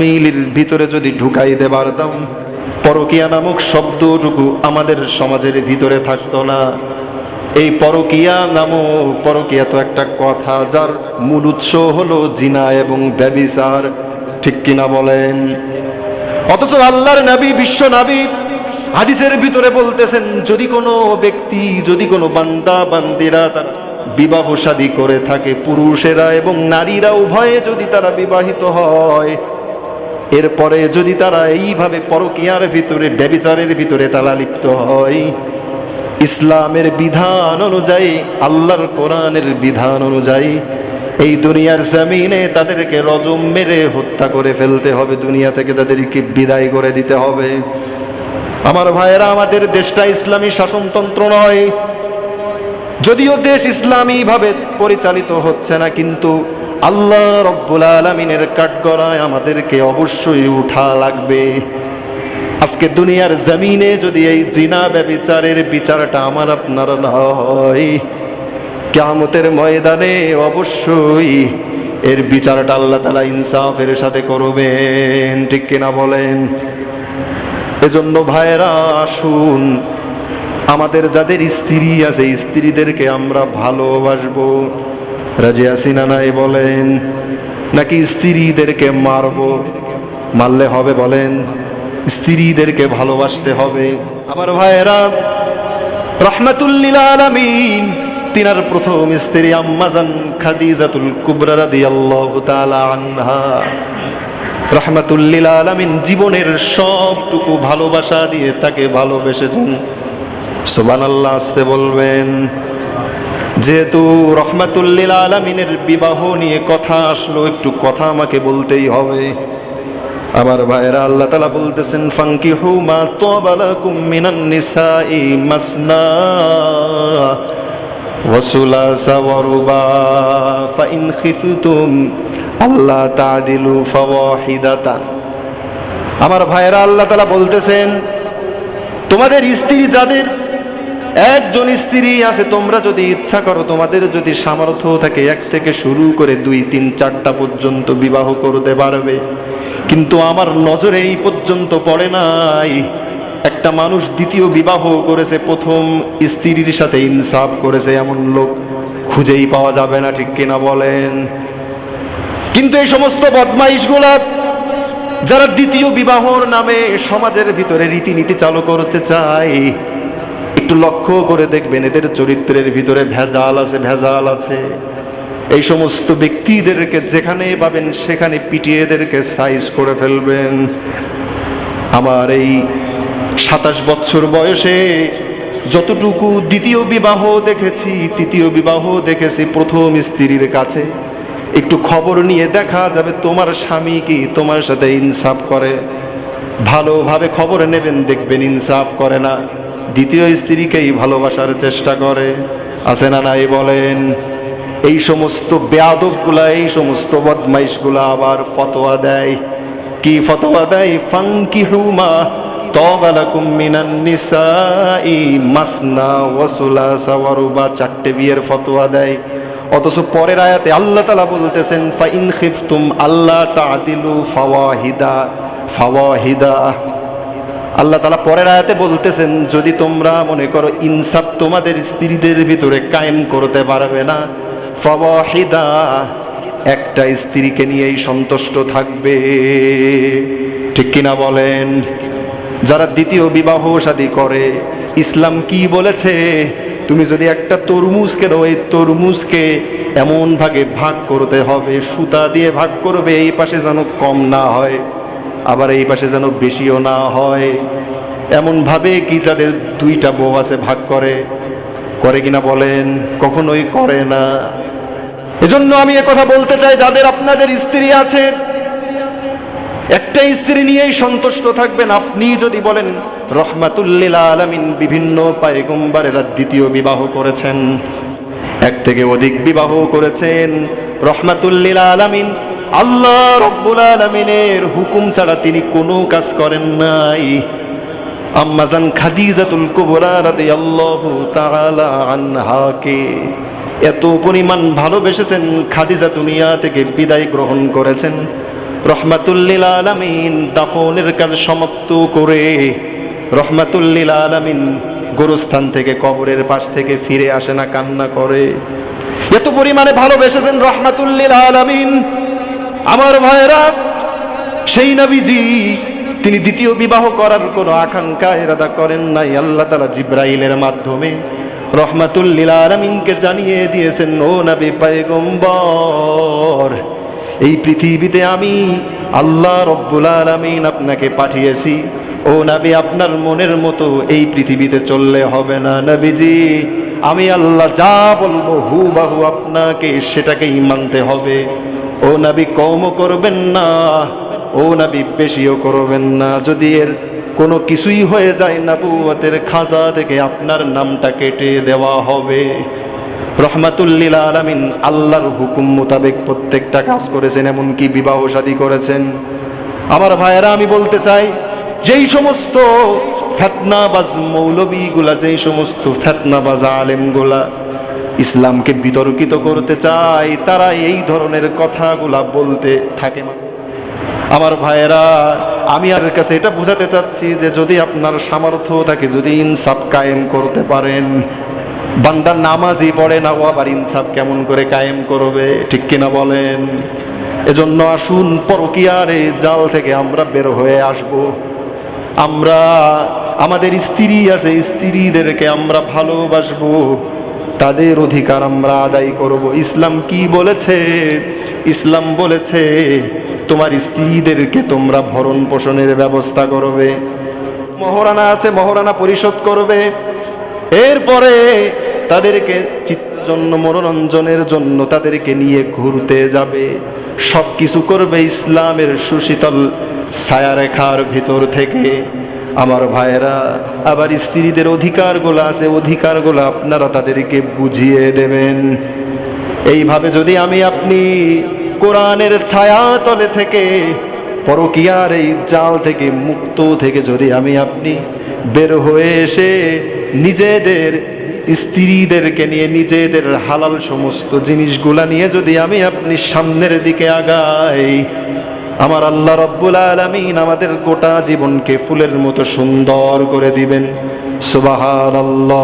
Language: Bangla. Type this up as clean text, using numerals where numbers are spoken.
মিলির ভিতরে যদি ঢুকাই দেবার দাম, পরকিয়া নামক শব্দটুকু আমাদের সমাজের ভিতরে থাকতো না। এই পরকিয়া তো একটা কথা, যার মূল উৎস হলো জিনা এবং ব্যভিচার, ঠিক কিনা বলেন? অথচ আল্লাহর নবী, বিশ্ব নবী হাদিসের ভিতরে বলতেছেন, যদি কোনো ব্যক্তি, যদি কোনো বান্দা বান্দিরা তার বিবাহ শাদী করে থাকে, পুরুষেরা এবং নারীরা উভয়ে যদি তারা বিবাহিত হয়, এরপরে যদি তারা এইভাবে পরকিয়ার ভিতরে, ব্যভিচারের ভিতরে তারা লিপ্ত হয়, ইসলামের বিধান অনুযায়ী, আল্লাহর কোরআনের বিধান অনুযায়ী এই দুনিয়ার জমিনে তাদেরকে রজম মেরে হত্যা করে ফেলতে হবে, দুনিয়া থেকে তাদেরকে বিদায় করে দিতে হবে। আমার ভাইয়েরা, আমাদের দেশটা ইসলামী শাসনতন্ত্র নয়, যদিও দেশ ইসলামী ভাবে পরিচালিত হচ্ছে না, কিন্তু আল্লাহ রব্বুল আলামিনের কাঠগড়ায় আমাদেরকে অবশ্যই উঠা লাগবে। আজকে দুনিয়ার জমিনে যদি এই জিনা ব্যভিচারের বিচারটা আমার আপনার না হয়, কিয়ামতের ময়দানে অবশ্যই এর বিচারটা আল্লাহ তাআলা ইনসাফের সাথে করবেন, ঠিক কিনা বলেন? এজন্য ভাইরা, আসুন আমাদের যাদের স্ত্রী আছে, স্ত্রীদেরকে আমরা ভালোবাসবো। রাজি আছি না নাই বলেন? নাকি স্ত্রীদেরকে মারবো? মারলে হবে বলেন? স্ত্রীদেরকে ভালোবাসতে হবে। আমার ভাইয়েরা, রাহমাতুল লিল আলামিন, তিনার প্রথম স্ত্রী আম্মাজান খাদিজাতুল কুবরা রাদিয়াল্লাহু তাআলা আনহা, রাহমাতুল লিল আলামিন জীবনের সবটুকু ভালোবাসা দিয়ে তাকে ভালোবেসেছেন। সুবহানাল্লাহ, আসতে বলবেন। যেহেতু রাহমাতুল লিল আলামিনের বিবাহ নিয়ে কথা আসলো, একটু কথা আমাকে বলতেই হবে। আমার ভাইরা, আল্লাহ তাআলা বলতেছেন, ফানকিহু মা তাবা লাকুম মিনান নিসাই মাসনা ওয়া সুলাসা ওয়া রুবা ফাইন খিফতুম আল্লা তা'দিলু ফাওয়াহিদাতান। আমার ভাইরা, আল্লাহ তাআলা বলতেছেন, তোমাদের স্ত্রী, যাদের একজন স্ত্রী আছে, তোমরা যদি ইচ্ছা করো, তোমাদের যদি সামর্থ্য থাকে, এক থেকে শুরু করে 2, 3, 4টা পর্যন্ত বিবাহ করতে পারবে। কিন্তু আমার নজরে এই পর্যন্ত পড়ে নাই একটা মানুষ দ্বিতীয় বিবাহ করেছে, প্রথম স্ত্রীর সাথে ইনসাফ করেছে, এমন লোক খুঁজেই পাওয়া যাবে না, ঠিক কিনা বলেন? কিন্তু এই সমস্ত বদমাইশগুলা, যারা দ্বিতীয় বিবাহর নামে সমাজের ভিতরে রীতিনীতি চালু করতে চায়, একটু লক্ষ্য করে দেখবেন, এদের চরিত্রের ভিতরে ভেজাল আছে, ভেজাল আছে। এই সমস্ত ব্যক্তিদেরকে যেখানে পাবেন সেখানে পিটিয়ে এদেরকে সাইজ করে ফেলবেন। আমার এই 27 বছর বয়সে যতটুকু দ্বিতীয় বিবাহ দেখেছি, তৃতীয় বিবাহ দেখেছি প্রথম স্ত্রীর কাছে, একটু খবর নিয়ে দেখা যাবে তোমার স্বামী কি তোমার সাথে ইনসাফ করে। ভালোভাবে খবর নেবেন, দেখবেন ইনসাফ করে না, দ্বিতীয় স্ত্রীকেই ভালোবাসার চেষ্টা করে। আছে না নাই বলেন? এই সমস্ত বেয়াদবগুলা, এই সমস্ত বদমাইশগুলা আবার ফতোয়া দেয়। কি ফতোয়া দেয়? ফানকিহু মা তাবা লাকুম মিনান নিসাই মাসনা ওয়া সুলাসা ওয়া রুবা, 4টে বিয়ের ফতোয়া দেয়। অথচ পরের আয়াতে আল্লাহ তাআলা বলতেছেন, ফাইন খিফতুম আল্লা তা'দিলু ফাওয়াহিদা। আল্লাহ তাআলা পরের আয়াতে বলতেছেন, যদি তোমরা মনে করো ইনসাফ তোমাদের স্ত্রীদের ভিতরে কায়েম করতে পারবে না, ফাওয়াহিদা, একটা স্ত্রীকে নিয়েই সন্তুষ্ট থাকবে, ঠিক কিনা বলেন? যারা দ্বিতীয় বিবাহ শাদী করে, ইসলাম কি বলেছে? তুমি যদি একটা তরমুজকে নাও, এই তরমুজকে এমন ভাগে ভাগ করতে হবে, সুতা দিয়ে ভাগ করবে, এই পাশে যেন কম না হয়, আবার এই পাশে যেন বেশিও না হয়। এমন ভাবে কি যাদের 2টা বউ আছে ভাগ করে কিনা বলেন? কখনোই করে না। এজন্য আমি কথা বলতে চাই, যাদের আপনাদের স্ত্রী আছে, একটা স্ত্রী নিয়েই সন্তুষ্ট থাকবেন। আপনি যদি বলেন, রাহমাতুল লিল আলামিন বিভিন্ন পয়গম্বরেরা দ্বিতীয় বিবাহ করেছেন, 1 থেকে অধিক বিবাহ করেছেন। রাহমাতুল লিল আলামিন, আল্লাহ রব্বুল আলামিনের হুকুম ছাড়া তিনি কোনো কাজ করেন নাই। আম্মাজান খাদিজাতুল কুবরা রাদিয়াল্লাহু তাআলা আনহাকে এত পরিমাণ ভালোবেসেছেন, খাদিজা দুনিয়া থেকে বিদায় গ্রহণ করেছেন। রহমাতুল লিল আলামিন দাফনের কাজ সমাপ্ত করে রহমাতুল লিল আলামিন গোরস্থান থেকে কবরের পাশ থেকে ফিরে আসে না, কান্না করে। এত পরিমাণে ভালোবেসেছেন রহমাতুল লিল আলামিন। আমার ভাইরা, সেই নবীজি তিনি দ্বিতীয় বিবাহ করার কোনো আকাঙ্ক্ষা ইরাদা করেন নাই। আল্লাহ তাআলা জিবরাইলের মাধ্যমে রহমাতুল লিল আলামিনকে জানিয়ে দিয়েছেন, ও নবী পয়গম্বর, এই পৃথিবীতে আমি আল্লাহ রব্বুল আলামিন আপনাকে পাঠিয়েছি। ও নবী, আপনার মনের মতো এই পৃথিবীতে চললে হবে না। নবীজি, আমি আল্লাহ যা বলবো হুবহু আপনাকে সেটাকেই মানতে হবে। ও নবী, কমও করবেন না, ও নবী বেশিও করবেন না। যদি এর কোনো কিছুই হয়ে যায়, নবুয়তের খাতা থেকে আপনার নামটা কেটে দেওয়া হবে। রহমাতুল লিল আলামিন আল্লাহর হুকুম মোতাবেক প্রত্যেকটা কাজ করেছেন, এমনকি বিবাহ শাদী করেছেন। আমার ভাইয়েরা, আমি বলতে চাই, যেই সমস্ত ফিতনাবাজ মৌলবীগুলা, যেই সমস্ত ফিতনাবাজ আলেমগুলা ইসলামকে বিতর্কিত করতে চায়, তারা এই ধরনের কথাগুলা বলতে থাকে। আমার ভাইয়েরা, আমি আর কাছে এটা বোঝাতে চাচ্ছি যে যদি আপনার সামর্থ্য থাকে, যদি ইনসাফ কায়েম করতে পারেন, বান্দা নামাজই পড়ে না, ও আবার ইনসাফ কেমন করে কায়েম করবে? ঠিক কিনা বলেন? এজন্য আসুন, পরকীয়ার এই জাল থেকে আমরা বের হয়ে আসব। আমরা আমাদের স্ত্রী আছে, স্ত্রীদেরকে আমরা ভালোবাসবো, তাদের অধিকার আমরা আদায় করব। ইসলাম কি বলেছে? ইসলাম বলেছে তোমার স্ত্রীদেরকে তোমরা ভরণ পোষণের ব্যবস্থা করবে, মহারানা আছে মহারানা পরিশোধ করবে, এরপরে তাদেরকে জন্য মনোরঞ্জনের জন্য তাদেরকে নিয়ে ঘুরতে যাবে, সব কিছু করবে ইসলামের সুশীতল ছায়ারেখার ভিতর থেকে। আমার ভাইয়েরা, আবার স্ত্রীদের অধিকারগুলো আছে, অধিকারগুলো আপনারা তাদেরকে বুঝিয়ে দেবেন। এইভাবে যদি আমি আপনি কোরআনের ছায়া তলে থেকে, পরকীয়ার এই জাল থেকে মুক্ত থেকে যদি আমি আপনি বের হয়ে এসে নিজেদের স্ত্রীদেরকে নিয়ে, নিজেদের হালাল সমস্ত জিনিসগুলা নিয়ে যদি আমি আপনি সামনের দিকে আগাই, আমার আল্লাহ রব্বুল আলামিন আমাদের গোটা জীবনকে ফুলের মতো সুন্দর করে দিবেন। সুবহানাল্লাহ।